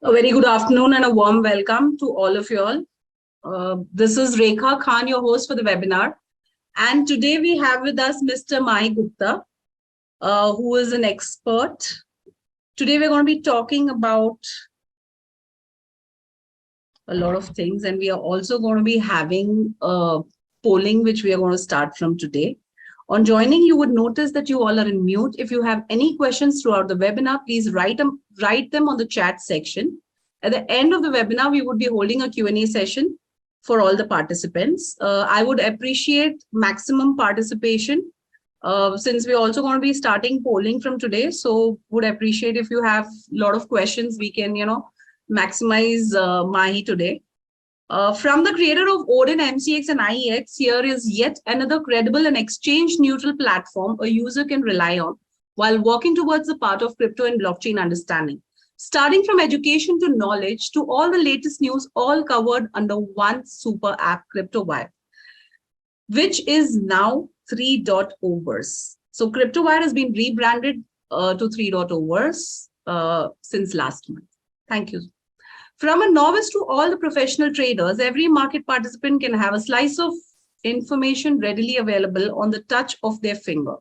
A very good afternoon and a warm welcome to all of you all. This is Rekha Khan, your host for the webinar. And today we have with us Mr. Mahin Gupta, who is an expert. Today we're going to be talking about a lot of things, and we are also going to be having a polling, which we are going to start from today. On joining, you would notice that you all are in mute. If you have any questions throughout the webinar, please write them on the chat section. At the end of the webinar, we would be holding a Q&A session for all the participants. I would appreciate maximum participation since we're also going to be starting polling from today. So would appreciate if you have a lot of questions, we can, maximize Mahi today. From the creator of Odin, MCX, and IEX, here is yet another credible and exchange-neutral platform a user can rely on while walking towards the path of crypto and blockchain understanding. Starting from education to knowledge to all the latest news, all covered under one super app, CryptoWire, which is now 3.0 verse. So CryptoWire has been rebranded to 3.0 verse since last month. Thank you. From a novice to all the professional traders, every market participant can have a slice of information readily available on the touch of their finger.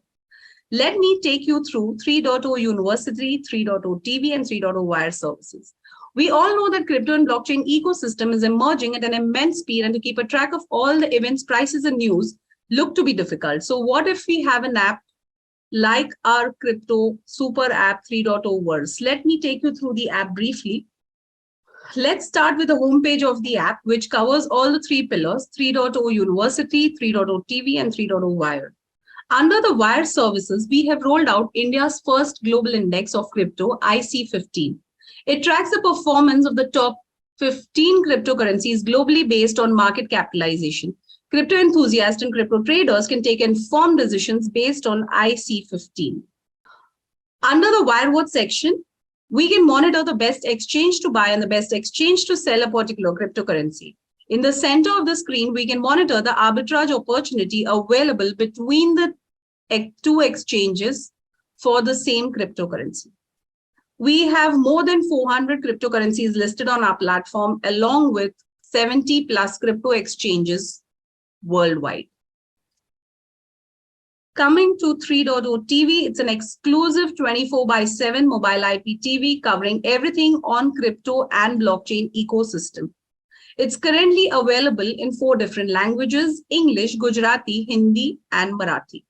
Let me take you through 3.0 University, 3.0 TV, and 3.0 Wire services. We all know that crypto and blockchain ecosystem is emerging at an immense speed, and to keep a track of all the events, prices, and news look to be difficult. So what if we have an app like our crypto super app 3.0 verse? Let me take you through the app briefly. Let's start with the homepage of the app, which covers all the three pillars: 3.0 University, 3.0 TV, and 3.0 Wire. Under the Wire services, we have rolled out India's first global index of crypto, IC15. It tracks the performance of the top 15 cryptocurrencies globally based on market capitalization. Crypto enthusiasts and crypto traders can take informed decisions based on IC15. Under the Wirewatch section, we can monitor the best exchange to buy and the best exchange to sell a particular cryptocurrency. In the center of the screen, we can monitor the arbitrage opportunity available between the two exchanges for the same cryptocurrency. We have more than 400 cryptocurrencies listed on our platform, along with 70 plus crypto exchanges worldwide. Coming to 3.0 TV, it's an exclusive 24/7 mobile IPTV covering everything on crypto and blockchain ecosystem. It's currently available in 4 different languages: English, Gujarati, Hindi, and Marathi.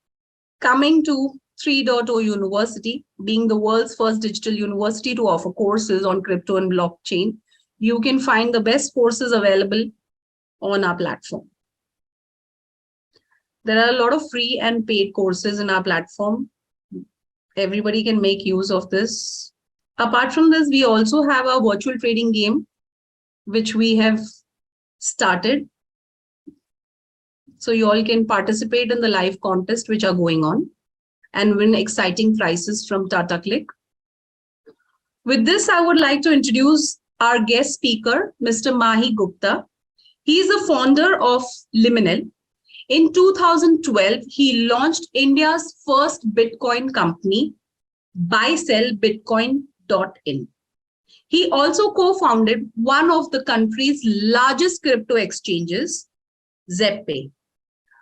Coming to 3.0 University, being the world's first digital university to offer courses on crypto and blockchain, you can find the best courses available on our platform. There are a lot of free and paid courses in our platform. Everybody can make use of this. Apart from this, we also have a virtual trading game, which we have started. So you all can participate in the live contest which are going on and win exciting prizes from Tata Click. With this, I would like to introduce our guest speaker, Mr. Mahin Gupta. He is the founder of Liminal. In 2012, he launched India's first Bitcoin company, buysellbitcoin.in. He also co-founded one of the country's largest crypto exchanges, ZepPay.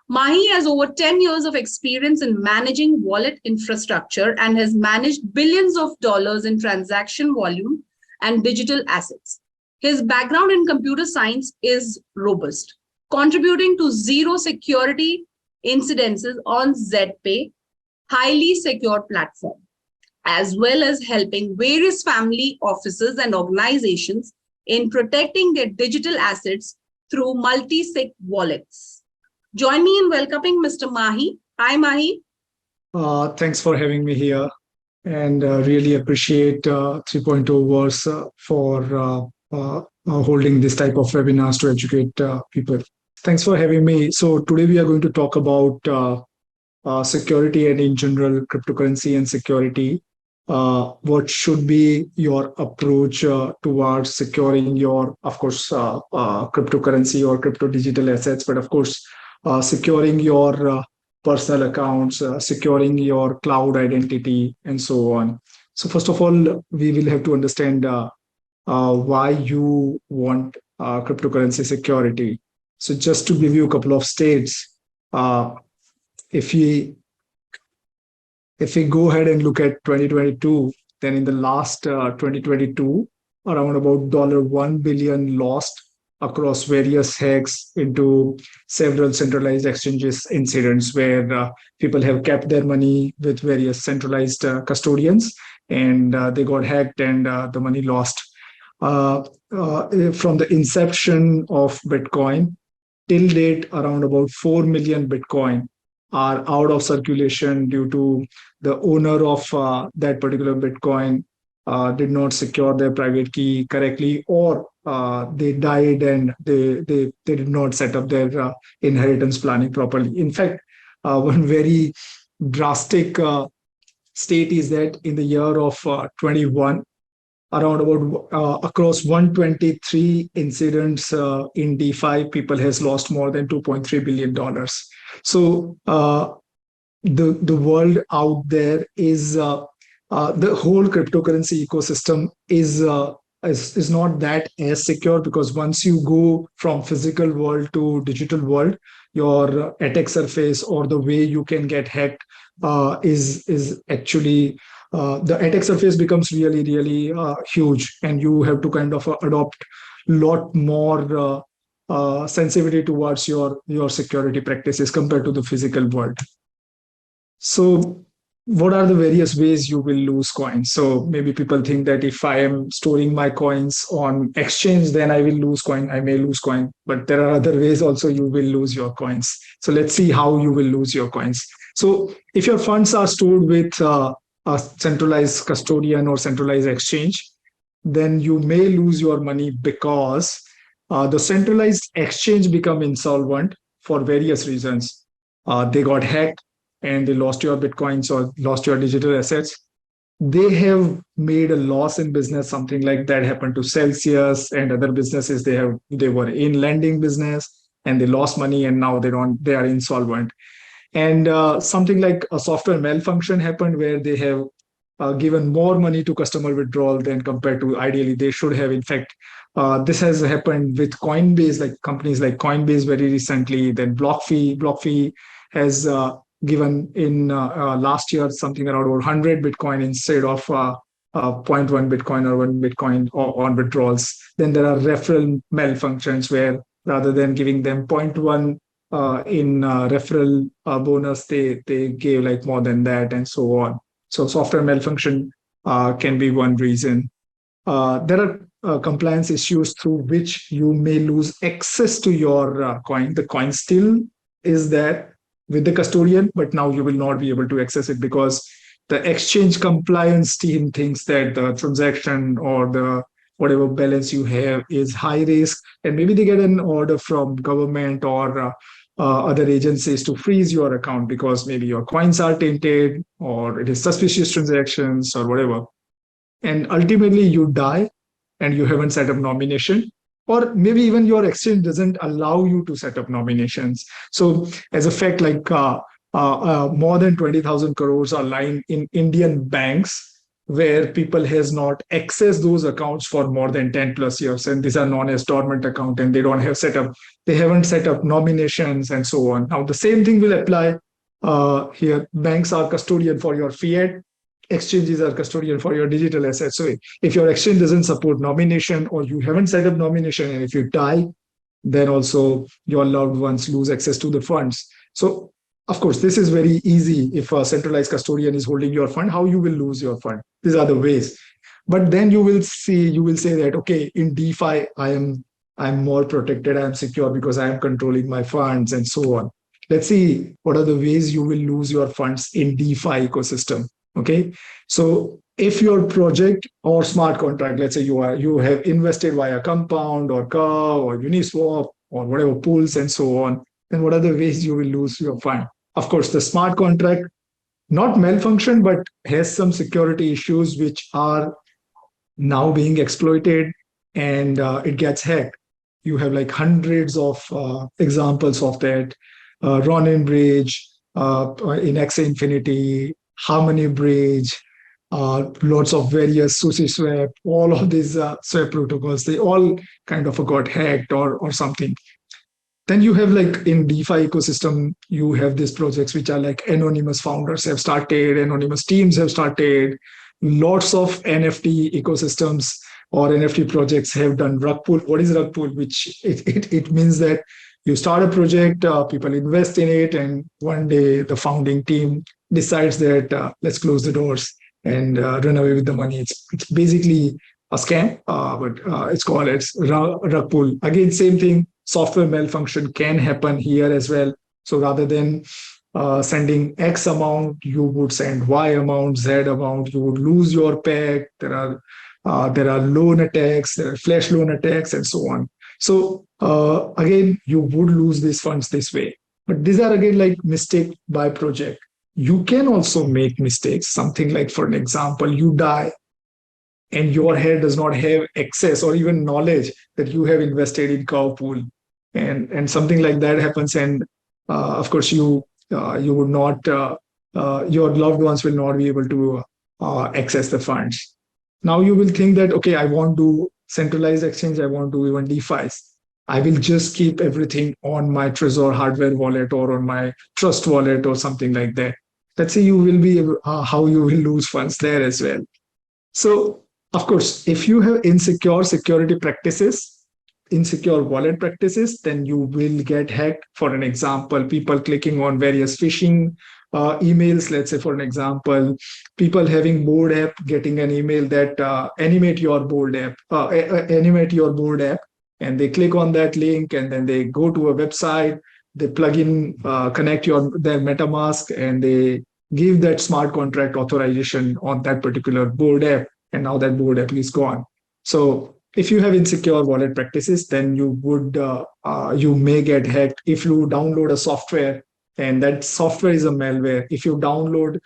Mahi has over 10 years of experience in managing wallet infrastructure and has managed billions of dollars in transaction volume and digital assets. His background in computer science is robust, contributing to zero security incidences on ZepPay, highly secure platform, as well as helping various family offices and organizations in protecting their digital assets through multi-sig wallets. Join me in welcoming Mr. Mahi. Hi, Mahi. Thanks for having me here, and really appreciate 3.0 Wars for holding this type of webinars to educate people. Thanks for having me. So today we are going to talk about security and in general cryptocurrency and security. What should be your approach towards securing your, of course, cryptocurrency or crypto digital assets, but of course, securing your personal accounts, securing your cloud identity, and so on. So first of all, we will have to understand why you want cryptocurrency security. So just to give you a couple of states, uh, if we if we go ahead and look at 2022, then in the last 2022, around about $1 billion lost across various hacks into several centralized exchanges incidents where people have kept their money with various centralized custodians, and they got hacked and the money lost. From the inception of Bitcoin till date, around about 4 million Bitcoin are out of circulation due to the owner of that particular Bitcoin did not secure their private key correctly, or they died and they did not set up their inheritance planning properly. In fact, one very drastic state is that in the year of 21, around about across 123 incidents in DeFi, people has lost more than $2.3 billion. So the world out there is the whole cryptocurrency ecosystem is not that as secure, because once you go from physical world to digital world, your attack surface or the way you can get hacked is actually the attack surface becomes really huge, and you have to kind of adopt lot more sensitivity towards your security practices compared to the physical world. So what are the various ways you will lose coins? So maybe people think that if I am storing my coins on exchange, then I will lose coin. I may lose coin, but there are other ways also you will lose your coins. So let's see how you will lose your coins. So if your funds are stored with a centralized custodian or centralized exchange, then you may lose your money because the centralized exchange become insolvent for various reasons. They got hacked and they lost your bitcoins or lost your digital assets. They have made a loss in business. Something like that happened to Celsius and other businesses. They were in lending business and they lost money, and now they are insolvent. And something like a software malfunction happened where they have given more money to customer withdrawal than compared to ideally they should have. In fact, this has happened with Coinbase, like companies like Coinbase very recently. Then BlockFi has given in last year something around 100 Bitcoin instead of zero point 0.1 Bitcoin or 1 Bitcoin on withdrawals. Then there are referral malfunctions where rather than giving them zero point 0.1 in referral bonus, they gave like more than that, and so on. So software malfunction can be one reason. There are compliance issues through which you may lose access to your coin. The coin still is there with the custodian, but now you will not be able to access it because the exchange compliance team thinks that the transaction or the whatever balance you have is high risk, and maybe they get an order from government or other agencies to freeze your account because maybe your coins are tainted or it is suspicious transactions or whatever. And ultimately you die and you haven't set up nomination, or maybe even your exchange doesn't allow you to set up nominations. So as a fact, like more than 20,000 crores are lying in Indian banks where people has not accessed those accounts for more than 10 plus years, and these are known as dormant account, and they haven't set up nominations and so on. Now the same thing will apply here. Banks are custodian for your fiat, exchanges are custodian for your digital assets. So if your exchange doesn't support nomination or you haven't set up nomination, and if you die, then also your loved ones lose access to the funds. So of course, this is very easy. If a centralized custodian is holding your fund, how you will lose your fund? These are the ways. But then you will say that, okay, in DeFi, I'm more protected, I'm secure because I am controlling my funds and so on. Let's see what are the ways you will lose your funds in DeFi ecosystem. Okay. So if your project or smart contract, let's say you have invested via Compound or Curve or Uniswap or whatever pools and so on, then what are the ways you will lose your fund? Of course, the smart contract not malfunction, but has some security issues which are now being exploited, and it gets hacked. You have like hundreds of examples of that. Ronin Bridge, in X Infinity, Harmony Bridge, lots of various sushi swap, all of these swap protocols, they all kind of got hacked or something. Then you have like in DeFi ecosystem, you have these projects which are like anonymous founders have started, anonymous teams have started, lots of NFT ecosystems or NFT projects have done rug pull. What is rug pull? Which it means that you start a project, people invest in it, and one day the founding team decides that let's close the doors and run away with the money. It's basically a scam, but it's called it's rug pull. Again, same thing. Software malfunction can happen here as well. So rather than sending X amount, you would send Y amount, Z amount. You would lose your pack. There are loan attacks, there are flash loan attacks, and so on. So again, you would lose these funds this way. But these are again like mistake by project. You can also make mistakes. Something like, for an example, you die and your head does not have access or even knowledge that you have invested in cow pool, and something like that happens, and of course you would not your loved ones will not be able to access the funds. Now you will think that, okay, I want to centralized exchange, I want to even DeFi's. I will just keep everything on my Trezor hardware wallet or on my Trust wallet or something like that. Let's say you will be how you will lose funds there as well. So, of course, if you have insecure security practices, insecure wallet practices, then you will get hacked. For an example, people clicking on various phishing emails. Let's say, for an example, people having board app getting an email that animate your board app, and they click on that link, and then they go to a website. They plug in, connect their MetaMask, and they give that smart contract authorization on that particular board app, and now that board app is gone. So if you have insecure wallet practices, then you may get hacked. If you download a software and that software is a malware, if you download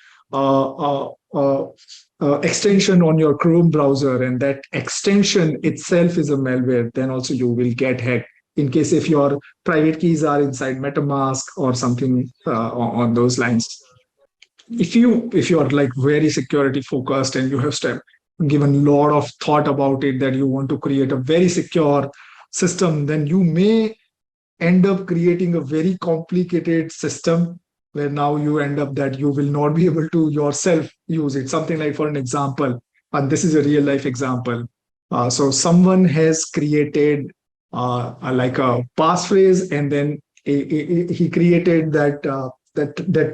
extension on your Chrome browser and that extension itself is a malware, then also you will get hacked. In case if your private keys are inside MetaMask or something on those lines. If you are like very security focused and you have given a lot of thought about it, that you want to create a very secure system, then you may end up creating a very complicated system where now you end up that you will not be able to yourself use it. Something like, for an example, and this is a real life example. So someone has created like a passphrase, and then he created that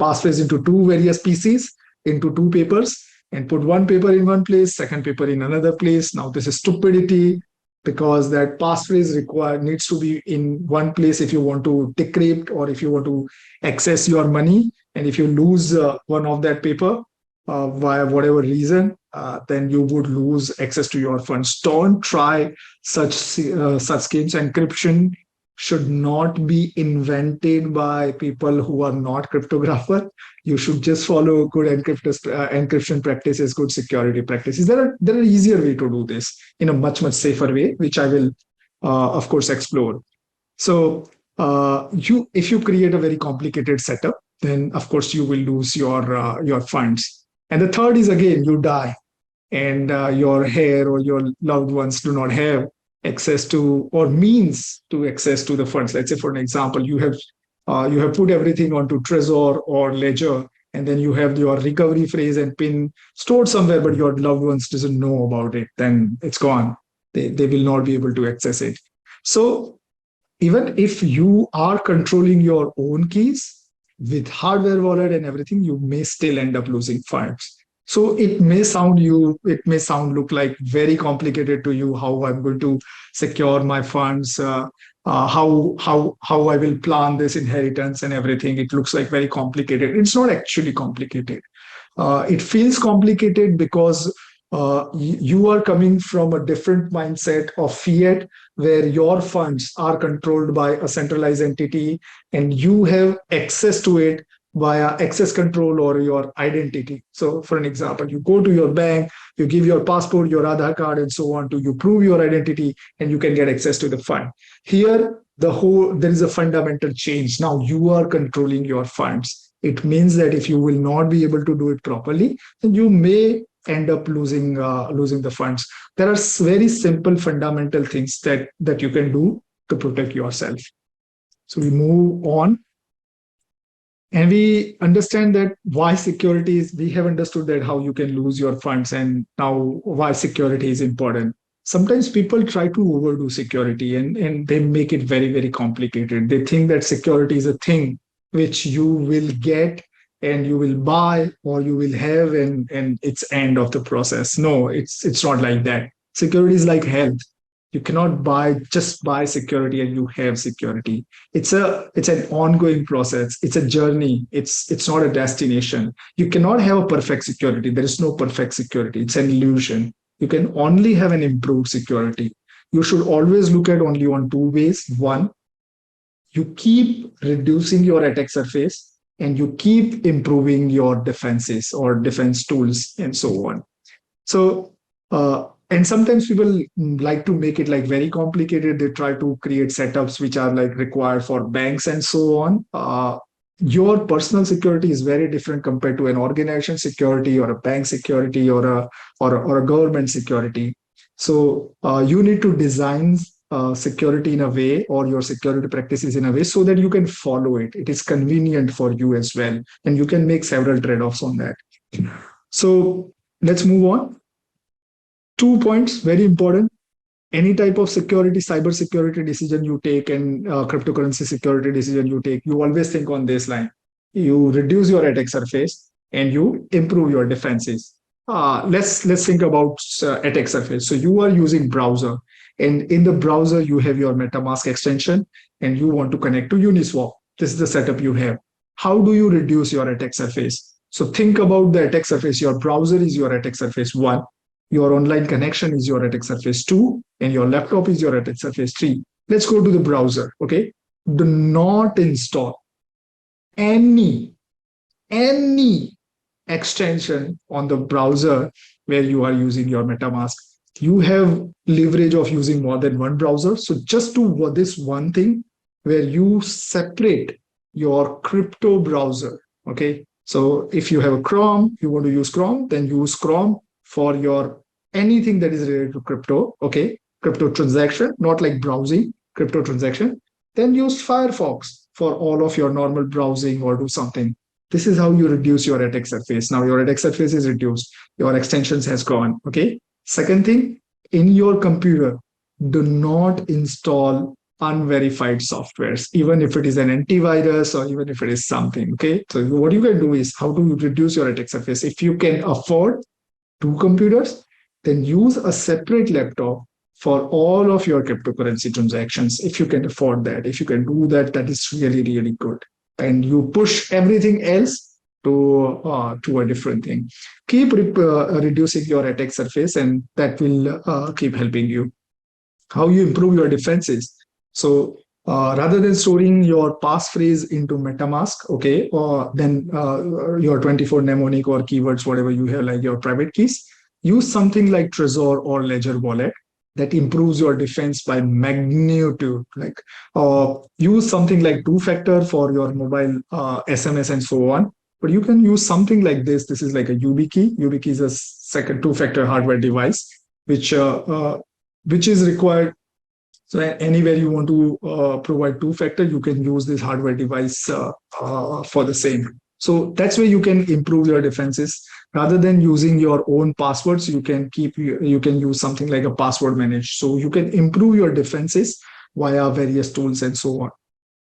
passphrase into two various PCs, into two papers, and put one paper in one place, second paper in another place. Now this is stupidity, because that passphrase needs to be in one place if you want to decrypt or if you want to access your money. And if you lose one of that paper via whatever reason, then you would lose access to your funds. Don't try such schemes. Encryption should not be invented by people who are not cryptographer. You should just follow good encryption practices, good security practices. There are easier way to do this in a much safer way, which I will, of course, explore. So, if you create a very complicated setup, then of course you will lose your funds. And the third is, again, you die, and your heir or your loved ones do not have access to or means to access to the funds. Let's say, for an example, you have put everything onto Trezor or Ledger, and then you have your recovery phrase and PIN stored somewhere, but your loved ones doesn't know about it. Then it's gone. They will not be able to access it. So even if you are controlling your own keys with hardware wallet and everything, you may still end up losing funds. So it may look like very complicated to you, how I'm going to secure my funds, how I will plan this inheritance and everything. It looks like very complicated. It's not actually complicated. It feels complicated because you are coming from a different mindset of fiat, where your funds are controlled by a centralized entity and you have access to it via access control or your identity. So for an example, you go to your bank, you give your passport, your Aadhaar card, and so on, you prove your identity, and you can get access to the fund. Here, there is a fundamental change. Now you are controlling your funds. It means that if you will not be able to do it properly, then you may end up losing the funds. There are very simple fundamental things that you can do to protect yourself. So we move on, and we understand that why security is, we have understood that how you can lose your funds, and now why security is important. Sometimes people try to overdo security, and they make it very, very complicated. They think that security is a thing which you will get and you will buy or you will have, and it's end of the process. No, it's not like that. Security is like health. You cannot buy security and you have security. It's an ongoing process. It's a journey. It's not a destination. You cannot have a perfect security. There is no perfect security. It's an illusion. You can only have an improved security. You should always look at only on two ways. One, you keep reducing your attack surface and you keep improving your defenses or defense tools and so on. So, and sometimes people like to make it like very complicated. They try to create setups which are like required for banks and so on. Your personal security is very different compared to an organization security or a bank security or a government security. So you need to design security in a way, or your security practices in a way, so that you can follow it. It is convenient for you as well, and you can make several trade-offs on that. So let's move on. 2 points, very important. Any type of security, cyber security decision you take, and cryptocurrency security decision you take, you always think on this line. You reduce your attack surface and you improve your defenses. Let's think about attack surface. So you are using browser, and in the browser you have your MetaMask extension, and you want to connect to Uniswap. This is the setup you have. How do you reduce your attack surface? So think about the attack surface. Your browser is your attack surface 1. Your online connection is your attack surface 2, and your laptop is your attack surface 3. Let's go to the browser. Okay. Do not install any extension on the browser where you are using your MetaMask. You have leverage of using more than one browser. So just do this one thing where you separate your crypto browser. Okay. So if you have a Chrome, you want to use Chrome, then use Chrome for your anything that is related to crypto. Okay. Crypto transaction, not like browsing, crypto transaction. Then use Firefox for all of your normal browsing or do something. This is how you reduce your attack surface. Now your attack surface is reduced. Your extensions has gone. Okay. Second thing, in your computer, do not install unverified softwares, even if it is an antivirus or even if it is something. Okay. So what you can do is how to reduce your attack surface. If you can afford 2 computers, then use a separate laptop for all of your cryptocurrency transactions. If you can afford that, if you can do that, that is really, really good. And you push everything else to a different thing. Keep reducing your attack surface, and that will keep helping you. How you improve your defenses. So rather than storing your passphrase into MetaMask, okay, or then your 24 mnemonic or keywords, whatever you have, like your private keys, use something like Trezor or Ledger Wallet that improves your defense by magnitude. Like use something like two-factor for your mobile SMS and so on. But you can use something like this. This is like a YubiKey. YubiKey is a second two-factor hardware device, which is required. So anywhere you want to provide two-factor, you can use this hardware device for the same. So that's where you can improve your defenses. Rather than using your own passwords, you can use something like a password manage. So you can improve your defenses via various tools and so on.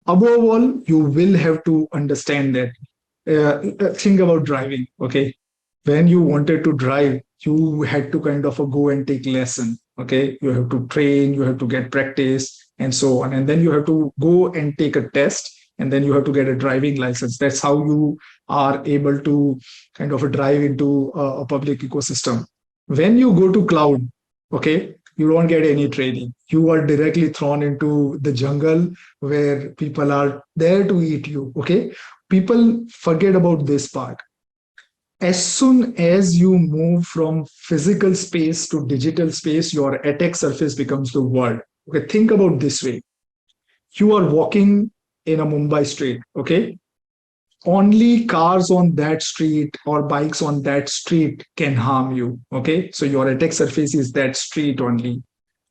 Above all, you will have to understand that. Think about driving. Okay, when you wanted to drive, you had to kind of go and take lesson. Okay, you have to train, you have to get practice and so on, and then you have to go and take a test, and then you have to get a driving license. That's how you are able to kind of drive into a public ecosystem. When you go to cloud, okay, you don't get any training. You are directly thrown into the jungle where people are there to eat you. Okay, people forget about this part. As soon as you move from physical space to digital space, your attack surface becomes the world. Okay, think about this way. You are walking in a Mumbai street, okay? only cars on that street or bikes on that street can harm you. Okay, so your attack surface is that street only.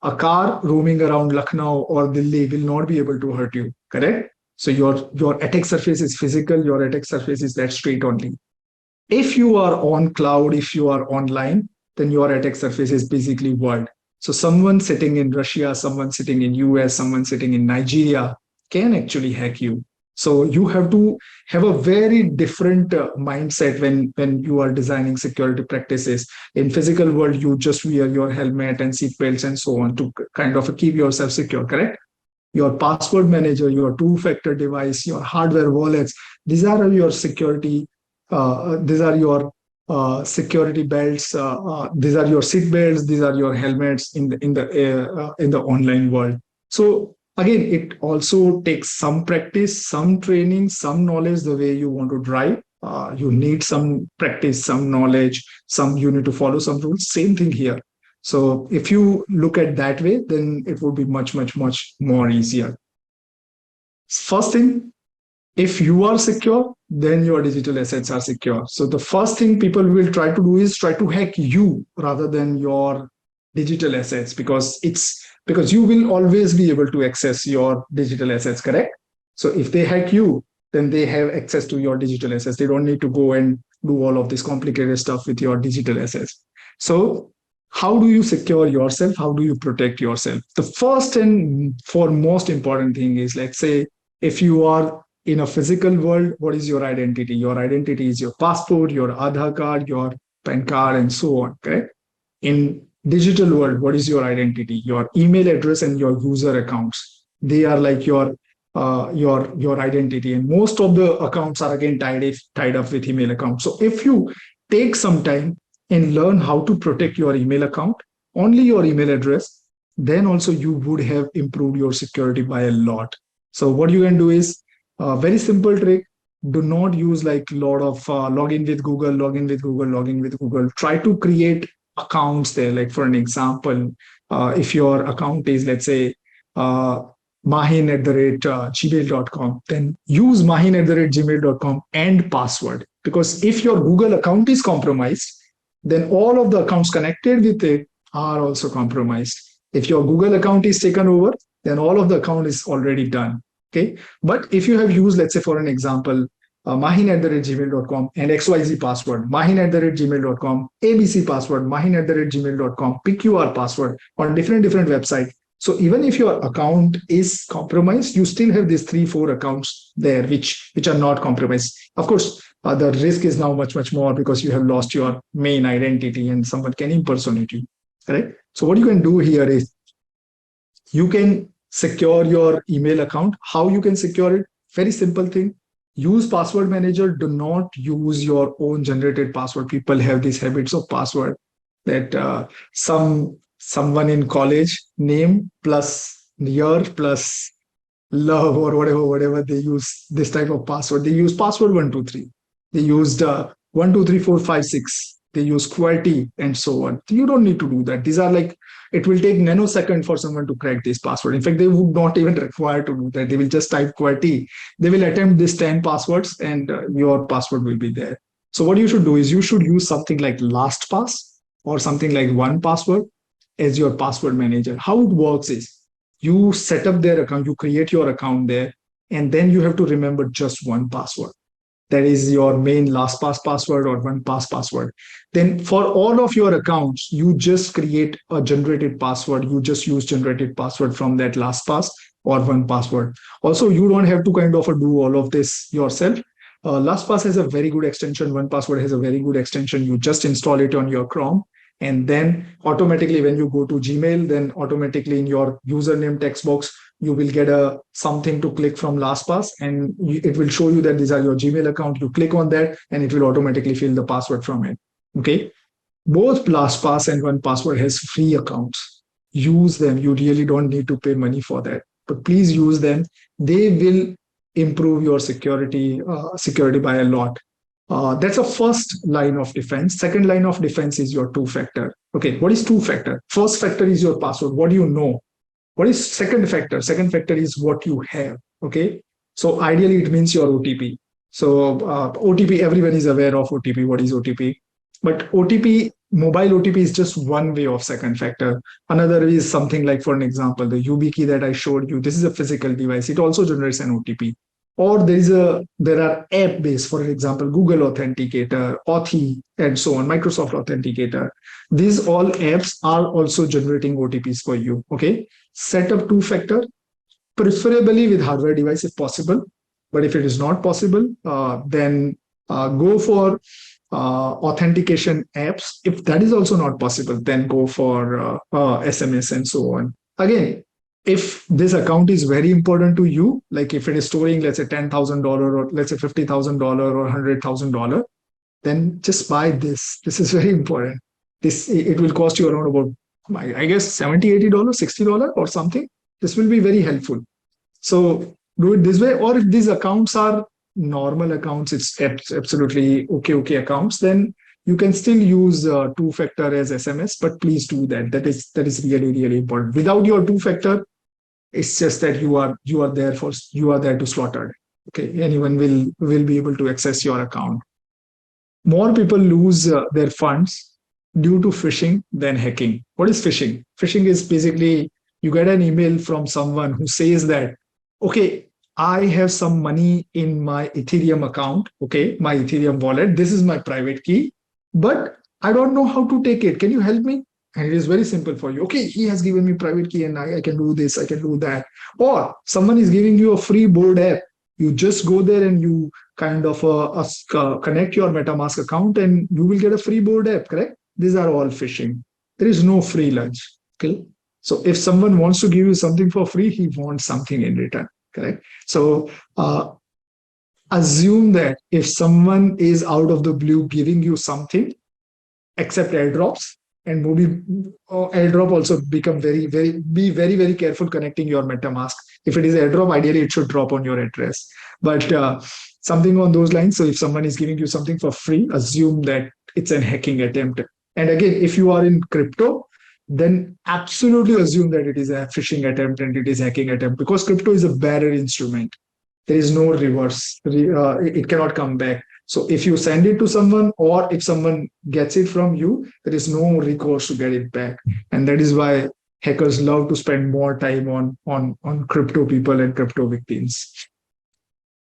A car roaming around Lucknow or Delhi will not be able to hurt you. Correct. So your attack surface is physical. Your attack surface is that street only. If you are on cloud, if you are online, then your attack surface is basically world. So someone sitting in Russia, someone sitting in US, someone sitting in Nigeria can actually hack you. So you have to have a very different mindset when you are designing security practices. In physical world, you just wear your helmet and seat belts and so on to kind of keep yourself secure, correct? Your password manager, your two-factor device, your hardware wallets, these are your security. These are your security belts. These are your seat belts. These are your helmets in the online world. So again, it also takes some practice, some training, some knowledge. The way you want to drive, you need some practice, some knowledge. Some you need to follow some rules. Same thing here. So if you look at that way, then it would be much more easier. First thing, if you are secure, then your digital assets are secure. So the first thing people will try to do is try to hack you rather than your digital assets, because you will always be able to access your digital assets, correct? So if they hack you, then they have access to your digital assets. They don't need to go and do all of this complicated stuff with your digital assets. So how do you secure yourself? How do you protect yourself? The first and foremost important thing is, let's say, if you are in a physical world, what is your identity? Your identity is your passport, your Aadhaar card, your PAN card, and so on. Correct? In digital world, what is your identity? Your email address and your user accounts. They are like your identity, and most of the accounts are again tied up with email accounts. So if you take some time and learn how to protect your email account, only your email address, then also you would have improved your security by a lot. So what you can do is a very simple trick. Do not use like a lot of login with Google, login with Google, login with Google. Try to create accounts there. Like for an example, if your account is, let's say, Mahin at the rate gmail.com, then use Mahin at the rate gmail.com and password. Because if your Google account is compromised, then all of the accounts connected with it are also compromised. If your Google account is taken over, then all of the account is already done. Okay. But if you have used, let's say, for an example, Mahin at the rate gmail.com and XYZ password, Mahin at the rate gmail.com, ABC password, Mahin at the rate gmail.com, PQR password on different websites. So even if your account is compromised, you still have these 3-4 accounts there which are not compromised. Of course, the risk is now much more because you have lost your main identity and someone can impersonate you. Correct? So what you can do here is you can secure your email account. How you can secure it? Very simple thing. Use password manager. Do not use your own generated password. People have these habits of password that someone in college name plus year plus love or whatever they use this type of password. They use password 123. They used 123456. They use QWERTY and so on. You don't need to do that. These are like, it will take nanosecond for someone to crack this password. In fact, they would not even require to do that. They will just type QWERTY. They will attempt this 10 passwords and your password will be there. So what you should do is you should use something like LastPass or something like 1Password as your password manager. How it works is you set up their account, you create your account there, and then you have to remember just one password. That is your main LastPass password or 1Password. Then for all of your accounts, you just create a generated password. You just use generated password from that LastPass or 1Password. Also, you don't have to kind of do all of this yourself. LastPass has a very good extension. 1Password has a very good extension. You just install it on your Chrome. And then automatically when you go to Gmail, then automatically in your username text box, you will get something to click from LastPass and it will show you that these are your Gmail account. You click on that and it will automatically fill the password from it. Okay. Both LastPass and 1Password has free accounts. Use them. You really don't need to pay money for that, but please use them. They will improve your security by a lot. That's a first line of defense. Second line of defense is your two-factor. Okay, what is two-factor? First factor is your password. What do you know? What is second factor? Second factor is what you have. Okay, so ideally it means your OTP. So OTP, everyone is aware of OTP. What is OTP? But OTP, mobile OTP is just one way of second factor. Another is something like, for an example, the YubiKey that I showed you. This is a physical device. It also generates an OTP. Or there are app based, for example, Google Authenticator, Authy, and so on, Microsoft Authenticator. These all apps are also generating OTPs for you. Okay, set up two factor, preferably with hardware device if possible. But if it is not possible, then go for authentication apps. If that is also not possible, then go for SMS and so on. Again, if this account is very important to you, like if it is storing, let's say $10,000 or let's say $50,000 or $100,000, then just buy this. This is very important. This it will cost you around about, I guess, $70, $80, $60 or something. This will be very helpful. So do it this way, or if these accounts are normal accounts, it's absolutely okay accounts, then you can still use two-factor as SMS. But please do that. That is really important. Without your two-factor, it's just that you are there to slaughter. Okay, anyone will be able to access your account. More people lose their funds due to phishing than hacking. What is phishing? Phishing is basically you get an email from someone who says that, okay, I have some money in my Ethereum account, okay, my Ethereum wallet. This is my private key, but I don't know how to take it. Can you help me? And it is very simple for you. Okay, he has given me private key and I can do this, I can do that. Or someone is giving you a free board app. You just go there and you kind of connect your MetaMask account and you will get a free board app, correct? These are all phishing. There is no free lunch, okay? So if someone wants to give you something for free, he wants something in return, correct? So assume that if someone is out of the blue giving you something, accept airdrops, and maybe airdrop also become be very careful connecting your MetaMask. If it is airdrop, ideally it should drop on your address, but something on those lines. So if someone is giving you something for free, assume that it's an hacking attempt. And again, if you are in crypto, then absolutely assume that it is a phishing attempt and it is hacking attempt, because crypto is a bearer instrument. There is no reverse. It cannot come back. So if you send it to someone or if someone gets it from you, there is no recourse to get it back. And that is why hackers love to spend more time on crypto people and crypto victims.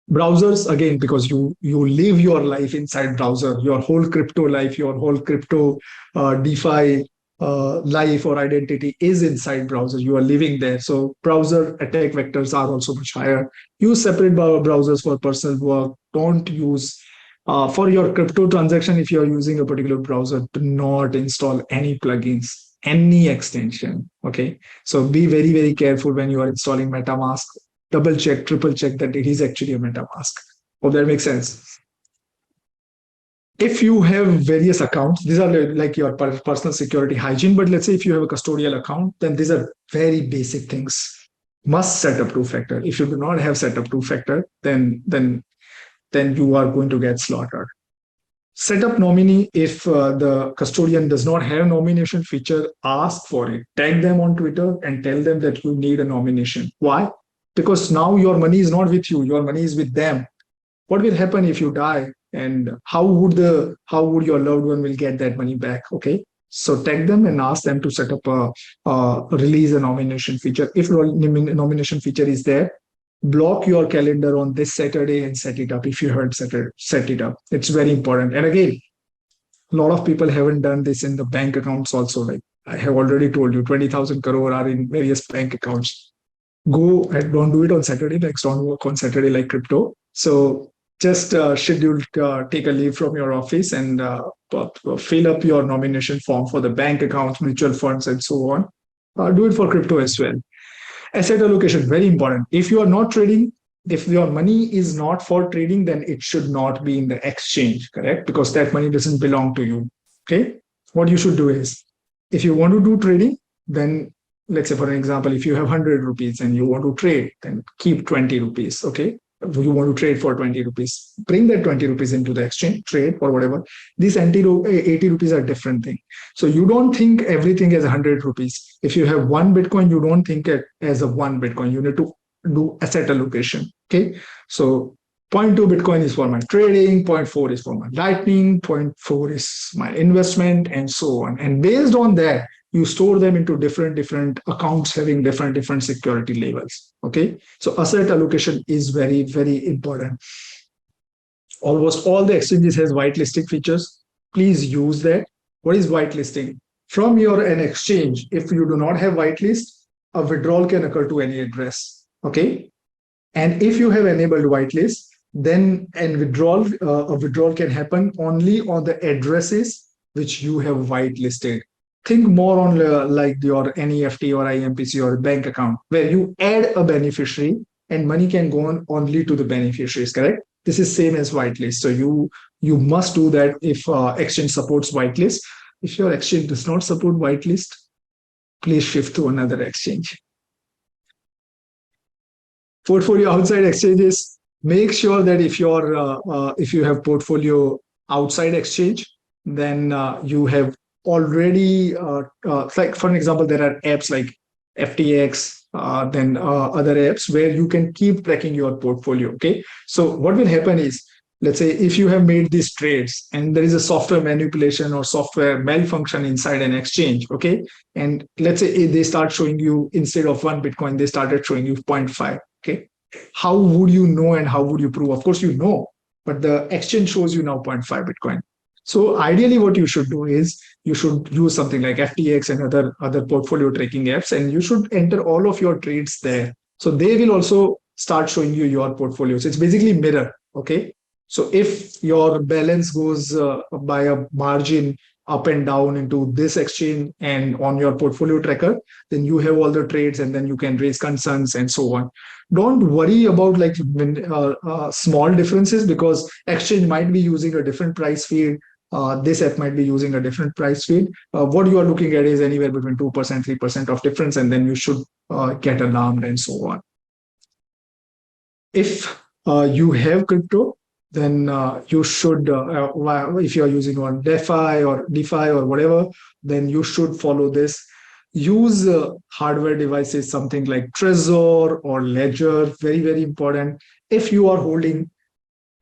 Browsers, again, because you live your life inside browser, your whole crypto life, your whole crypto DeFi life or identity is inside browser. You are living there. So browser attack vectors are also much higher. Use separate browsers for personal work. Don't use for your crypto transaction. If you're using a particular browser, do not install any plugins, any extension. Okay. So be very careful when you are installing MetaMask. Double check, triple check that it is actually a MetaMask. Hope that makes sense. If you have various accounts, these are like your personal security hygiene. But let's say if you have a custodial account, then these are very basic things. Must set up two-factor. If you do not have set up two-factor, then you are going to get slaughtered. Set up nominee. If the custodian does not have nomination feature, ask for it. Tag them on Twitter and tell them that you need a nomination. Why? Because now your money is not with you. Your money is with them. What will happen if you die? And how would your loved one will get that money back? Okay, so tag them and ask them to set up release a nomination feature. If nomination feature is there, block your calendar on this Saturday and set it up. If you heard set it up, it's very important. And again, a lot of people haven't done this in the bank accounts also. Like I have already told you, 20,000 crore are in various bank accounts. Go and don't do it on Saturday. Like don't work on Saturday like crypto. So just schedule, take a leave from your office and fill up your nomination form for the bank accounts, mutual funds, and so on. Do it for crypto as well. Asset allocation, very important. If you are not trading, if your money is not for trading, then it should not be in the exchange, correct? Because that money doesn't belong to you. Okay. What you should do is, if you want to do trading, then let's say, for an example, if you have 100 rupees and you want to trade, then keep 20 rupees. Okay. You want to trade for 20 rupees, bring that 20 rupees into the exchange, trade or whatever. These 80 rupees are different thing. So you don't think everything as 100 rupees. If you have one Bitcoin, you don't think it as a one Bitcoin. You need to do asset allocation. Okay. So Point 0.2 Bitcoin is for my trading, point 0.4 is for my lightning, point 0.4 is my investment, and so on. And based on that, you store them into different accounts having different security levels. Okay. So asset allocation is very important. Almost all the exchanges has whitelisting features. Please use that. What is whitelisting? From your an exchange, if you do not have whitelist, a withdrawal can occur to any address. Okay. And if you have enabled whitelist, then a withdrawal can happen only on the addresses which you have whitelisted. Think more on like your NEFT or IMPC or bank account, where you add a beneficiary and money can go on only to the beneficiaries. Correct? This is same as whitelist. So you must do that if exchange supports whitelist. If your exchange does not support whitelist, please shift to another exchange. Portfolio outside exchanges, make sure that if you have portfolio outside exchange, then you have already like for an example, there are apps like FTX, then other apps where you can keep tracking your portfolio. Okay, so what will happen is, let's say if you have made these trades and there is a software manipulation or software malfunction inside an exchange. Okay, and let's say they start showing you, instead of 1 Bitcoin, they started showing you 0.5. Okay, how would you know and how would you prove? Of course you know, but the exchange shows you now 0.5 Bitcoin. So ideally what you should do is you should use something like FTX and other portfolio tracking apps, and you should enter all of your trades there. So they will also start showing you your portfolios. It's basically mirror. Okay, so if your balance goes by a margin up and down into this exchange and on your portfolio tracker, then you have all the trades and then you can raise concerns and so on. Don't worry about like small differences, because exchange might be using a different price feed. This app might be using a different price feed. What you are looking at is anywhere between 2%, 3% of difference, and then you should get alarmed and so on. If you have crypto, then you should, if you are using on DeFi or whatever, then you should follow this. Use hardware devices, something like Trezor or Ledger, very important. If you are holding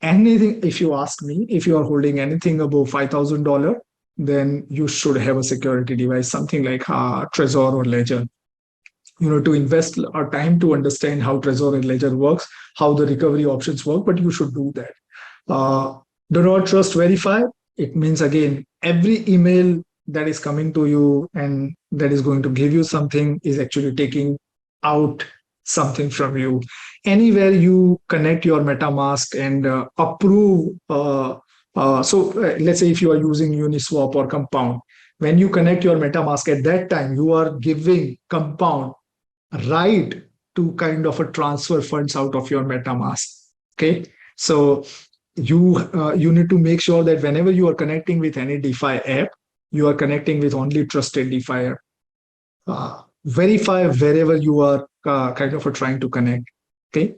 anything, if you ask me, if you are holding anything above $5,000, then you should have a security device, something like Trezor or Ledger. To invest our time to understand how Trezor and Ledger works, how the recovery options work, but you should do that. Do not trust verify. It means, again, every email that is coming to you and that is going to give you something is actually taking out something from you. Anywhere you connect your MetaMask and approve. Let's say if you are using Uniswap or Compound, when you connect your MetaMask, at that time you are giving Compound right to kind of a transfer funds out of your MetaMask. Okay, so you need to make sure that whenever you are connecting with any DeFi app, you are connecting with only trusted DeFi app. Verify wherever you are kind of trying to connect. Okay,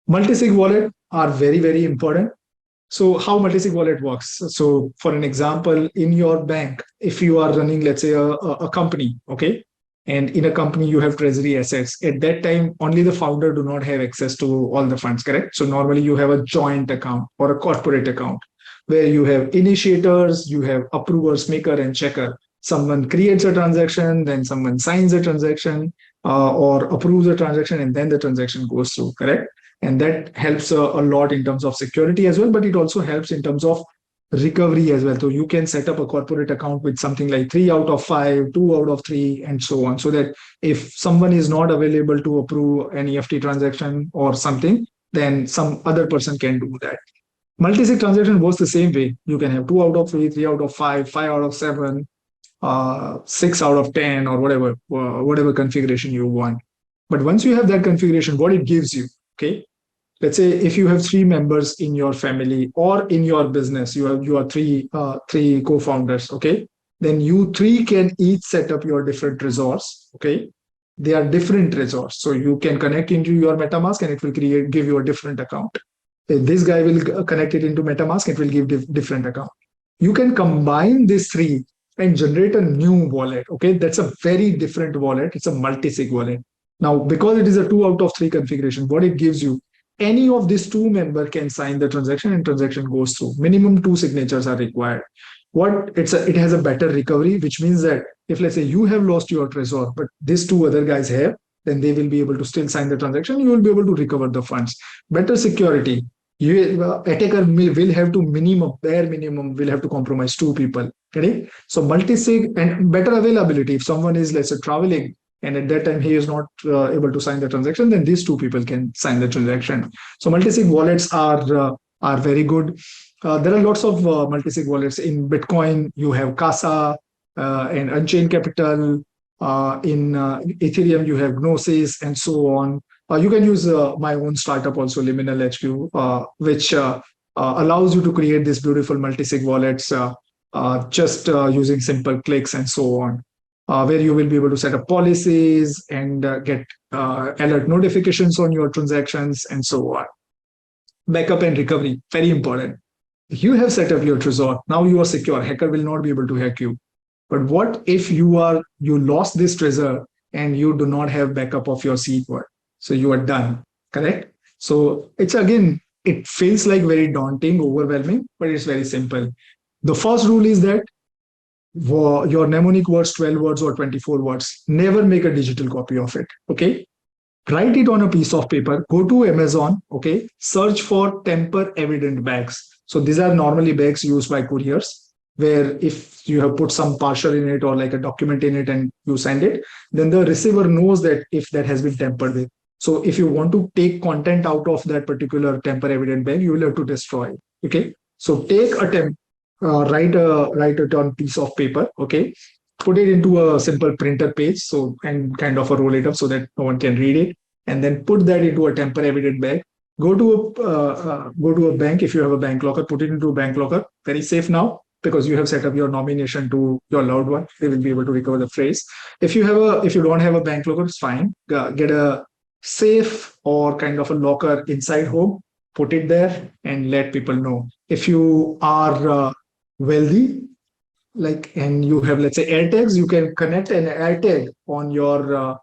multi-sig wallet are very important. So how multi-sig wallet works? So for an example, in your bank, if you are running, let's say a company, okay, and in a company you have treasury assets, at that time only the founder do not have access to all the funds, correct? So normally you have a joint account or a corporate account where you have initiators, you have approvers, maker and checker. Someone creates a transaction, then someone signs a transaction or approves a transaction, and then the transaction goes through, correct? And that helps a lot in terms of security as well, but it also helps in terms of recovery as well. So you can set up a corporate account with something like 3 out of 5, 2 out of 3, and so on. So that if someone is not available to approve an EFT transaction or something, then some other person can do that. Multi-sig transaction works the same way. You can have 2 out of 3, 3 out of 5, 5 out of 7, 6 out of 10, or whatever configuration you want. But once you have that configuration, what it gives you, okay? Let's say if you have 3 members in your family or in your business, you are three co-founders, okay? Then you 3 can each set up your different resource, okay? They are different resource, so you can connect into your MetaMask and it will give you a different account. This guy will connect it into MetaMask, it will give different account. You can combine these 3 and generate a new wallet, okay? That's a very different wallet. It's a multi-sig wallet. Now, because it is a 2 out of 3 configuration, what it gives you, any of these two member can sign the transaction and transaction goes through. Minimum two signatures are required. It has a better recovery, which means that if let's say you have lost your trezor, but these two other guys have, then they will be able to still sign the transaction. You will be able to recover the funds. Better security. Attacker will have to bare minimum, will have to compromise two people. Okay? So multi-sig and better availability. If someone is, let's say, traveling and at that time he is not able to sign the transaction, then these two people can sign the transaction. So multi-sig wallets are very good. There are lots of multi-sig wallets. In Bitcoin, you have Casa and Unchained Capital. In Ethereum, you have Gnosis and so on. You can use my own startup also, Liminal HQ, which allows you to create these beautiful multi-sig wallets just using simple clicks and so on, where you will be able to set up policies and get alert notifications on your transactions and so on. Backup and recovery, very important. You have set up your Trezor. Now you are secure. Hacker will not be able to hack you. But what if you lost this Trezor and you do not have backup of your seed word? So you are done, correct? So it feels like very daunting, overwhelming, but it's very simple. The first rule is that your mnemonic words, 12 words or 24 words, never make a digital copy of it, okay? Write it on a piece of paper, go to Amazon, okay? Search for tamper evident bags. So these are normally bags used by couriers, where if you have put some parcel in it or like a document in it and you send it, then the receiver knows that if that has been tampered with. So if you want to take content out of that particular tamper evident bag, you will have to destroy it. Okay. So take a write it on piece of paper. Okay. Put it into a simple printer page. So and kind of a roll it up so that no one can read it, and then put that into a tamper evident bag. Go to a bank if you have a bank locker. Put it into a bank locker. Very safe now, because you have set up your nomination to your loved one. They will be able to recover the phrase. If you don't have a bank locker, it's fine. Get a safe or kind of a locker inside home, put it there and let people know. If you are wealthy, and you have, let's say, AirTags, you can connect an AirTag on your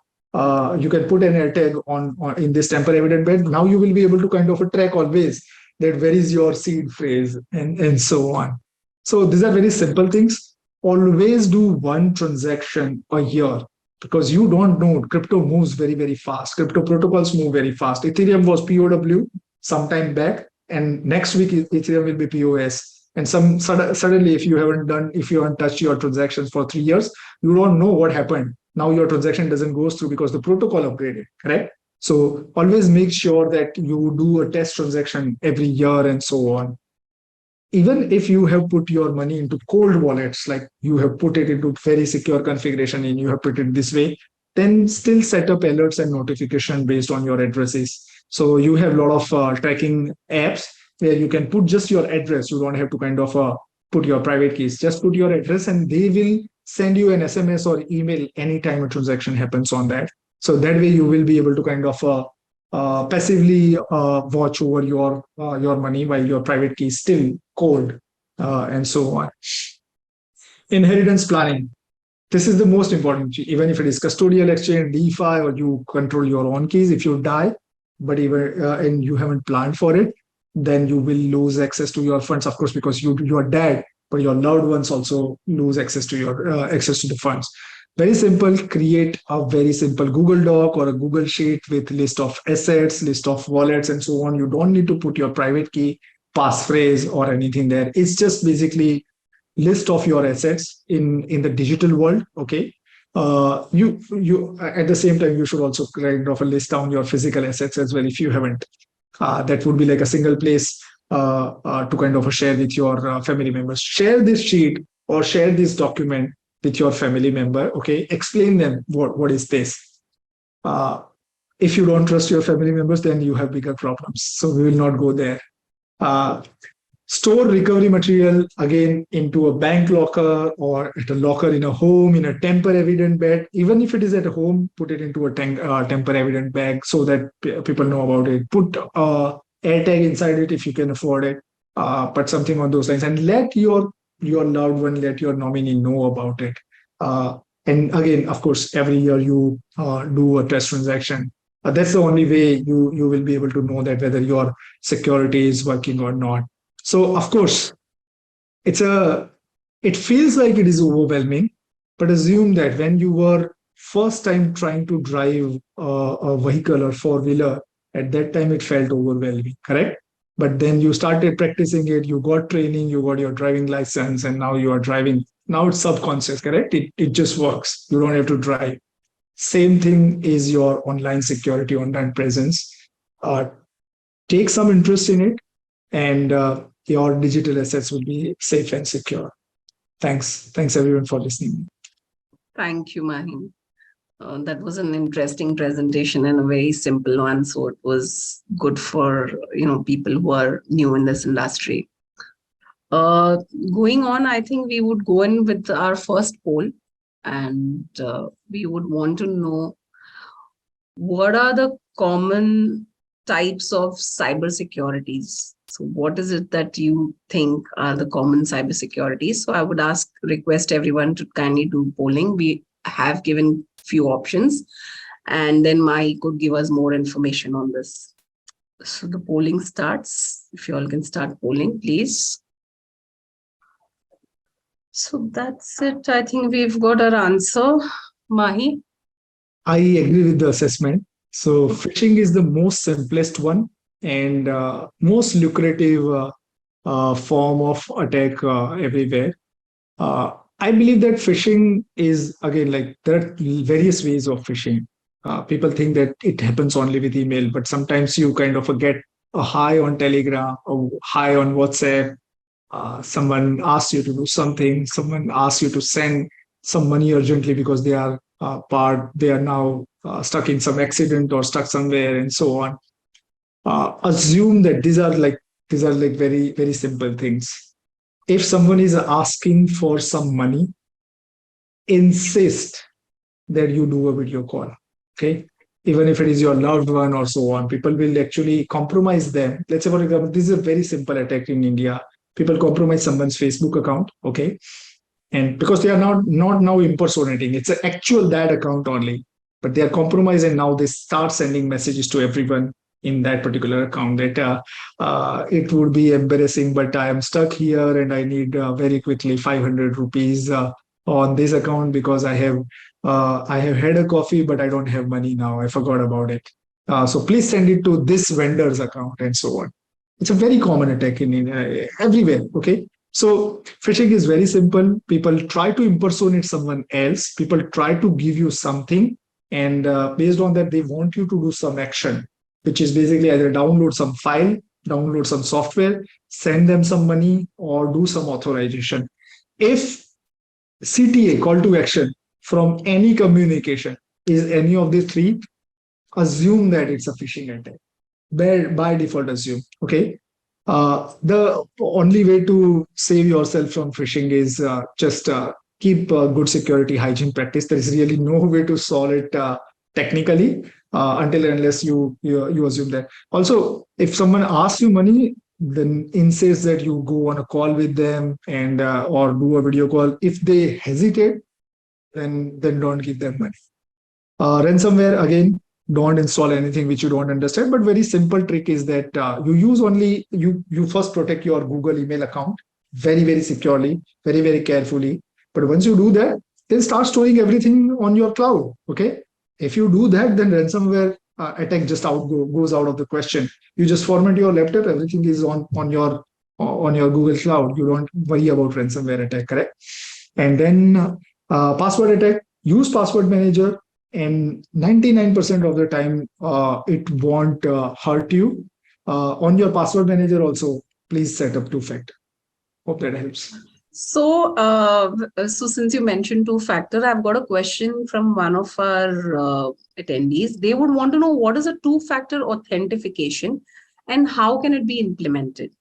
you can put an AirTag on in this tamper evident bed. Now you will be able to kind of track always that where is your seed phrase and so on. So these are very simple things. Always do one transaction a year, because you don't know, crypto moves very, very fast. Crypto protocols move very fast. Ethereum was POW some time back, and next week Ethereum will be POS. And suddenly, if you haven't touched your transactions for 3 years, you don't know what happened. Now your transaction doesn't go through because the protocol upgraded, correct? So always make sure that you do a test transaction every year and so on. Even if you have put your money into cold wallets, like you have put it into very secure configuration and you have put it this way, then still set up alerts and notification based on your addresses. So you have a lot of tracking apps where you can put just your address. You don't have to kind of put your private keys. Just put your address and they will send you an SMS or email anytime a transaction happens on that. So that way you will be able to kind of passively watch over your money while your private key is still cold and so on. Inheritance planning. This is the most important. Even if it is custodial exchange, DeFi, or you control your own keys, if you die, but even and you haven't planned for it, then you will lose access to your funds, of course, because you are dead, but your loved ones also lose access to your access to the funds. Very simple. Create a very simple Google Doc or a Google Sheet with list of assets, list of wallets, and so on. You don't need to put your private key, passphrase, or anything there. It's just basically list of your assets in the digital world. Okay. You at the same time, you should also kind of list down your physical assets as well if you haven't. That would be like a single place to kind of share with your family members. Share this sheet or share this document with your family member. Okay, explain them what is this. If you don't trust your family members, then you have bigger problems. So we will not go there. Store recovery material again into a bank locker or at a locker in a home, in a tamper evident bag. Even if it is at home, put it into a tamper evident bag so that people know about it. Put air tag inside it if you can afford it. But something on those lines, and let your loved one, let your nominee know about it. And again, of course, every year you do a test transaction. That's the only way you will be able to know that whether your security is working or not. So of course, it's a it feels like it is overwhelming, but assume that when you were first time trying to drive a vehicle or four-wheeler, at that time it felt overwhelming, correct? But then you started practicing it, you got training, you got your driving license, and now you are driving. Now it's subconscious, correct? It just works. You don't have to drive. Same thing is your online security, online presence. Uh, Take some interest in it, and your digital assets will be safe and secure. Thanks everyone for listening. Thank you, Mahin. That was an interesting presentation and a very simple one. So it was good for people who are new in this industry. Uh, Going on, I think we would go in with our first poll, and we would want to know what are the common types of cyber securities. So what is it that you think are the common cyber securities? So I would request everyone to kindly do polling. We have given few options, and then Mai could give us more information on this. So the polling starts. If you all can start polling, please. So that's it. I think we've got our answer. Mahi? I agree with the assessment. So phishing is the most simplest one and most lucrative form of attack everywhere. I believe that phishing is again like there are various ways of phishing. People think that it happens only with email, but sometimes you kind of get a hi on Telegram or hi on WhatsApp. Someone asks you to do something. Someone asks you to send some money urgently because they are now stuck in some accident or stuck somewhere and so on. Assume that these are like very very simple things. If someone is asking for some money, insist that you do a video call. Okay. Even if it is your loved one or so on, people will actually compromise them. Let's say, for example, this is a very simple attack in India. People compromise someone's Facebook account. Okay. And because they are not now impersonating, it's an actual that account only, but they are compromised, and now they start sending messages to everyone in that particular account that it would be embarrassing, but I am stuck here and I need very quickly 500 rupees on this account because I have had a coffee, but I don't have money now. I forgot about it. So please send it to this vendor's account and so on. It's a very common attack in everywhere. Okay. So phishing is very simple. People try to impersonate someone else. People try to give you something, and based on that, they want you to do some action, which is basically either download some file, download some software, send them some money, or do some authorization. If CTA, call to action, from any communication is any of the three, assume that it's a phishing attack. By default, assume. Okay. The only way to save yourself from phishing is just keep good security hygiene practice. There is really no way to solve it technically until and unless you assume that. Also, if someone asks you money, then insist that you go on a call with them and or do a video call. If they hesitate, then don't give them money. Ransomware, again, don't install anything which you don't understand. But very simple trick is that you use only you first protect your Google email account very very securely, very very carefully. But once you do that, then start storing everything on your cloud. Okay, if you do that, then ransomware attack just goes out of the question. You just format your laptop, everything is on your Google Cloud. You don't worry about ransomware attack, correct? And then password attack. Use password manager, and 99% of the time it won't hurt you. On your password manager also, please set up two-factor. Hope that helps. So since you mentioned two-factor, I've got a question from one of our attendees. They would want to know what is a two-factor authentication and how can it be implemented?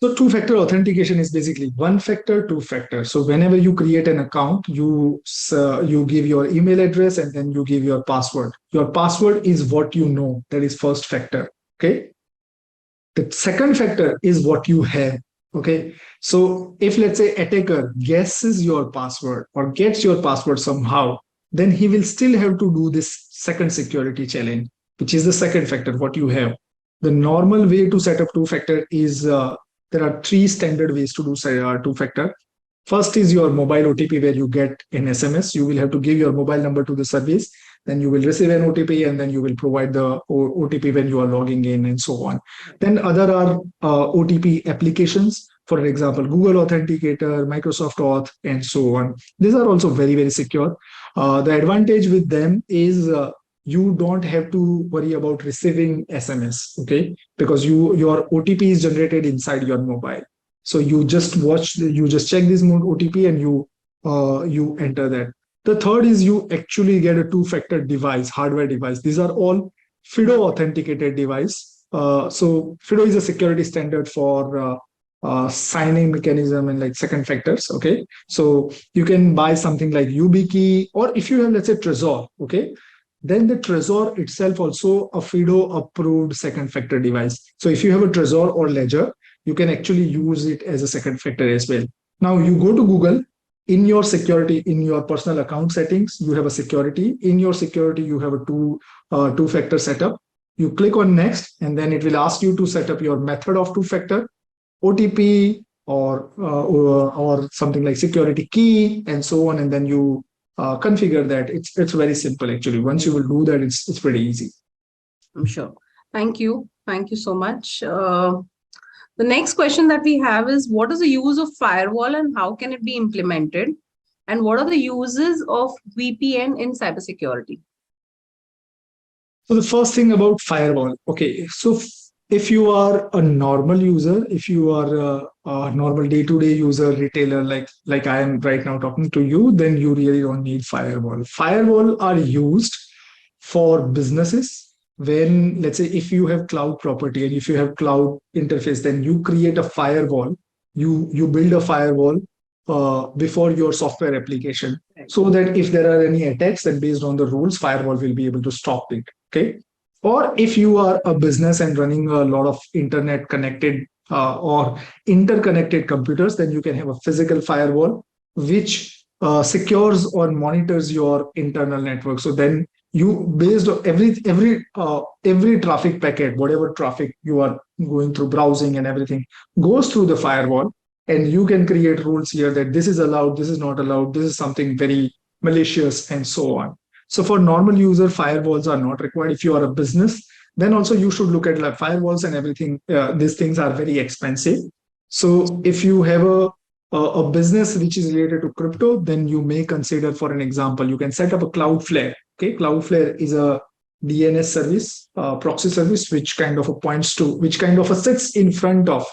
So two-factor authentication is basically one factor, two-factor. So whenever you create an account, you give your email address and then you give your password. Your password is what you know. That is first factor. Okay. The second factor is what you have. Okay. So if let's say attacker guesses your password or gets your password somehow, then he will still have to do this second security challenge, which is the second factor, what you have. The normal way to set up two-factor is there are three standard ways to do two-factor. First is your mobile OTP where you get an SMS. You will have to give your mobile number to the service. Then you will receive an OTP and then you will provide the OTP when you are logging in and so on. Then other are OTP applications. For example, Google Authenticator, Microsoft Auth, and so on. These are also very, very secure. The advantage with them is you don't have to worry about receiving SMS, okay? Because your OTP is generated inside your mobile. So you just check this OTP and you enter that. The third is you actually get a two-factor device, hardware device. These are all FIDO authenticated device. So FIDO is a security standard for signing mechanism and like second factors. Okay, so you can buy something like YubiKey, or if you have, let's say, Trezor. Okay, then the Trezor itself also a FIDO approved second factor device. So if you have a Trezor or Ledger, you can actually use it as a second factor as well. Now you go to Google. In your security, in your personal account settings, you have a security. In your security, you have a two-factor setup. You click on next, and then it will ask you to set up your method of two-factor, OTP, or something like security key, and so on. And then you configure that. It's very simple actually. Once you will do that, it's pretty easy. I'm sure. Thank you so much. The next question that we have is, what is the use of firewall and how can it be implemented? And what are the uses of VPN in cybersecurity? So the first thing about firewall. Okay, so if you are a normal user, if you are a normal day-to-day user, retailer, like I am right now talking to you, then you really don't need firewall. Firewall are used for businesses. When, let's say, if you have cloud property and if you have cloud interface, then you create a firewall. You build a firewall before your software application, so that if there are any attacks, then based on the rules, firewall will be able to stop it. Okay. Or if you are a business and running a lot of internet connected or interconnected computers, then you can have a physical firewall which secures or monitors your internal network. So then you, based on every traffic packet, whatever traffic you are going through, browsing and everything, goes through the firewall, and you can create rules here that this is allowed, this is not allowed, this is something very malicious, and so on. So for normal user, firewalls are not required. If you are a business, then also you should look at like firewalls and everything. These things are very expensive. So if you have a business which is related to crypto, then you may consider, for an example, you can set up a Cloudflare. Okay, Cloudflare is a DNS service, proxy service, which kind of sits in front of,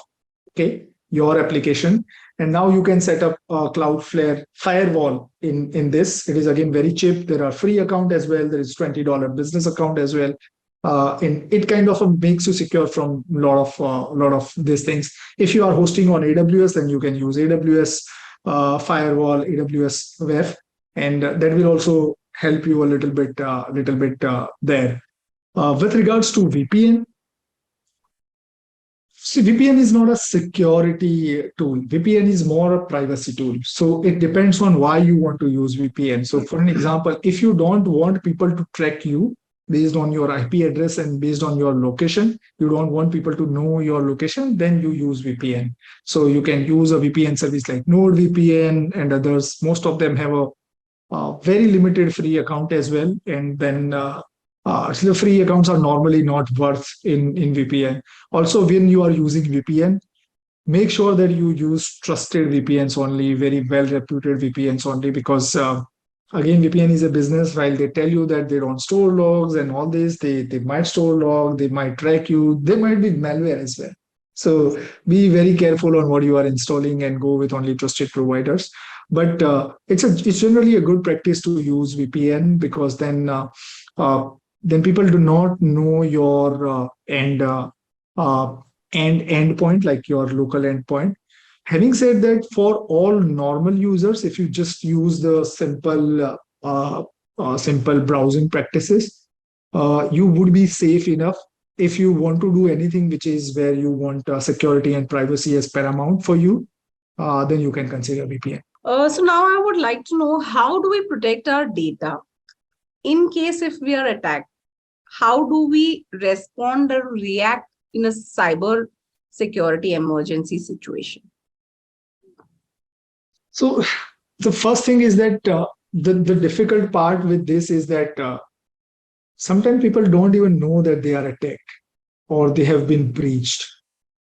okay, your application. And now you can set up a Cloudflare firewall in this. It is again very cheap. There are free account as well. There is $20 business account as well. And it kind of makes you secure from a lot of these things. If you are hosting on AWS, then you can use AWS firewall, AWS WEF, and that will also help you a little bit there. With regards to VPN, see, VPN is not a security tool. VPN is more a privacy tool. So it depends on why you want to use VPN. So for an example, if you don't want people to track you based on your IP address and based on your location, you don't want people to know your location, then you use VPN. So you can use a VPN service like NordVPN and others. Most of them have a very limited free account as well. And then so the free accounts are normally not worth in VPN. Also, when you are using VPN, make sure that you use trusted VPNs only, very well-reputed VPNs only, because again, VPN is a business. While they tell you that they don't store logs and all this, they might store logs, they might track you, they might be malware as well. So be very careful on what you are installing and go with only trusted providers. But it's generally a good practice to use VPN, because then people do not know your endpoint, like your local endpoint. Having said that, for all normal users, if you just use the simple browsing practices, you would be safe enough. If you want to do anything which is where you want security and privacy as paramount for you, then you can consider VPN. So now I would like to know, how do we protect our data? in case if we are attacked, how do we respond or react in a cyber security emergency situation? So the first thing is that the difficult part with this is that sometimes people don't even know that they are attacked or they have been breached.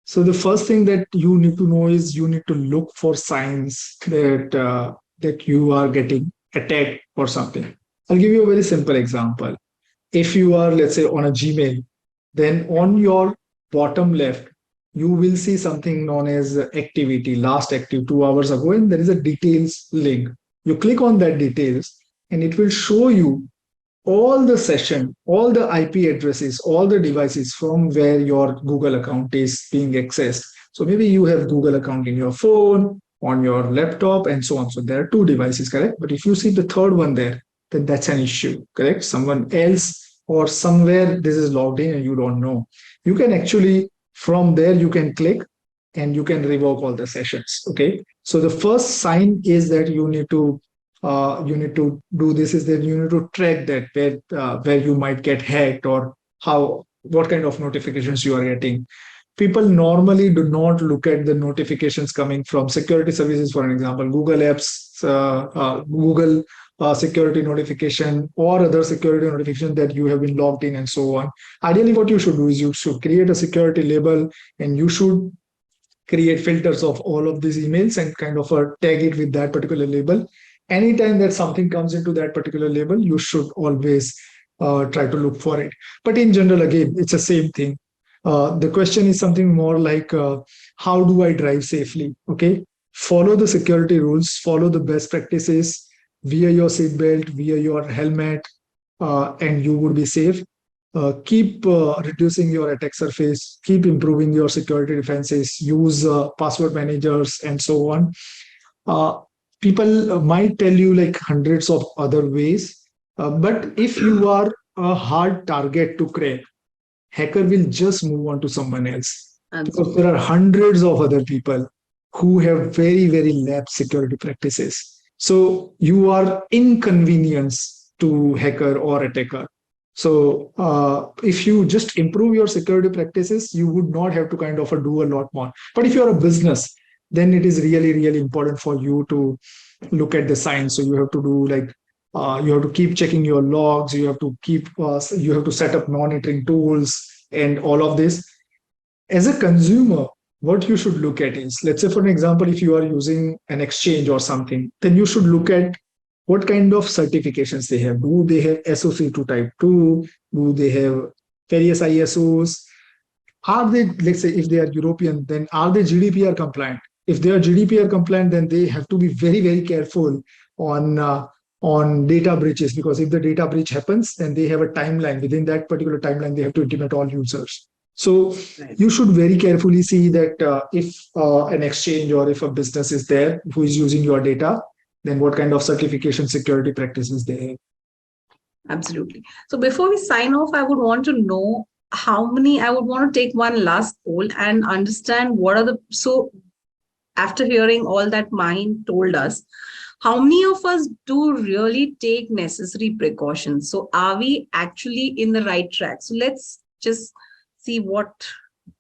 So the first thing that you need to know is you need to look for signs that you are getting attacked or something. I'll give you a very simple example. If you are, let's say, on a Gmail, then on your bottom left, you will see something known as activity, last active 2 hours ago, and there is a details link. You click on that details, and it will show you all the session, all the IP addresses, all the devices from where your Google account is being accessed. So maybe you have Google account in your phone, on your laptop, and so on. So there are two devices, correct? But if you see the third one there, then that's an issue, correct? Someone else or somewhere this is logged in and you don't know. You can actually, from there, you can click and you can revoke all the sessions. Okay. So the first sign is that you need to do this is that you need to track that where you might get hacked or how what kind of notifications you are getting. People normally do not look at the notifications coming from security services, for an example, Google apps, Google security notification or other security notification that you have been logged in and so on. Ideally, what you should do is you should create a security label and you should create filters of all of these emails and kind of tag it with that particular label. Anytime that something comes into that particular label, you should always try to look for it. But in general, again, it's the same thing. The question is something more like, how do I drive safely? Okay. Follow the security rules, follow the best practices, wear your seatbelt, wear your helmet, and you would be safe. Keep reducing your attack surface, keep improving your security defenses, use password managers, and so on. Uh, People might tell you like hundreds of other ways, but if you are a hard target to crack, hacker will just move on to someone else because there are hundreds of other people who have very, very lapsed security practices. So you are inconvenience to hacker or attacker. So if you just improve your security practices, you would not have to kind of do a lot more. But if you're a business, then it is really, really important for you to look at the signs. So you have to do like you have to keep checking your logs. You have to set up monitoring tools and all of this. As a consumer, what you should look at is, let's say, for an example, if you are using an exchange or something, then you should look at what kind of certifications they have. Do they have SOC 2 Type 2? Do they have various ISOs? Are they, let's say, if they are European, then are they GDPR compliant? If they are GDPR compliant, then they have to be very, very careful on data breaches, because if the data breach happens, then they have a timeline. Within that particular timeline, they have to intimate all users. So you should very carefully see that if an exchange or if a business is there who is using your data, then what kind of certification security practices they have. Absolutely. So before we sign off, I would want to know I would want to take one last poll and understand so after hearing all that Mahin told us, how many of us do really take necessary precautions? So are we actually in the right track? So let's just see what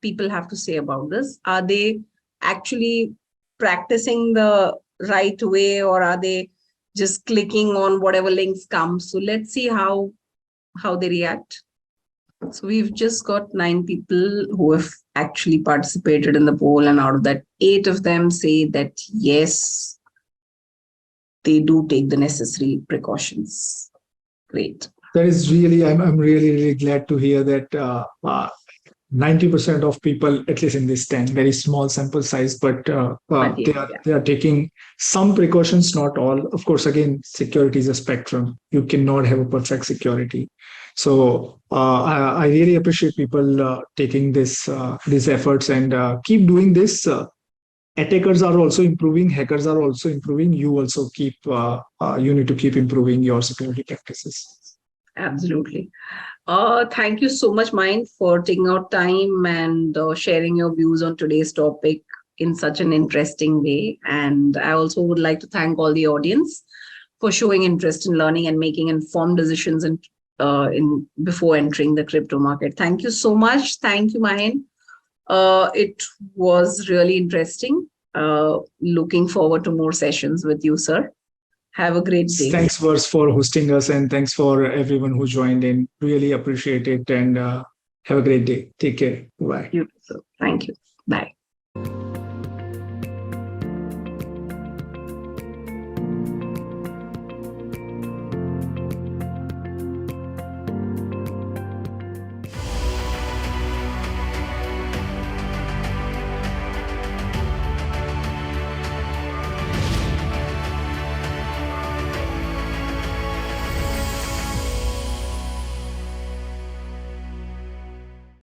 people have to say about this. Are they actually practicing the right way, or are they just clicking on whatever links come? So let's see how they react. So we've just got 9 people who have actually participated in the poll, and out of that, 8 of them say that yes, they do take the necessary precautions. Great. That is really, I'm really, really glad to hear that 90% of people, at least in this 10, very small sample size, but they are taking some precautions, not all. Of course, again, security is a spectrum. You cannot have a perfect security. So I really appreciate people taking these efforts and keep doing this. Attackers are also improving, hackers are also improving. You also you need to keep improving your security practices. Absolutely. Thank you so much, Mahin, for taking out time and sharing your views on today's topic in such an interesting way. And I also would like to thank all the audience for showing interest in learning and making informed decisions in before entering the crypto market. Thank you so much. Thank you, Mahin. It was really interesting. Looking forward to more sessions with you, sir. Have a great day. Thanks, Vers, for hosting us, and thanks for everyone who joined in. Really appreciate it, and have a great day. Take care. Bye. You too, sir. Thank you. Bye.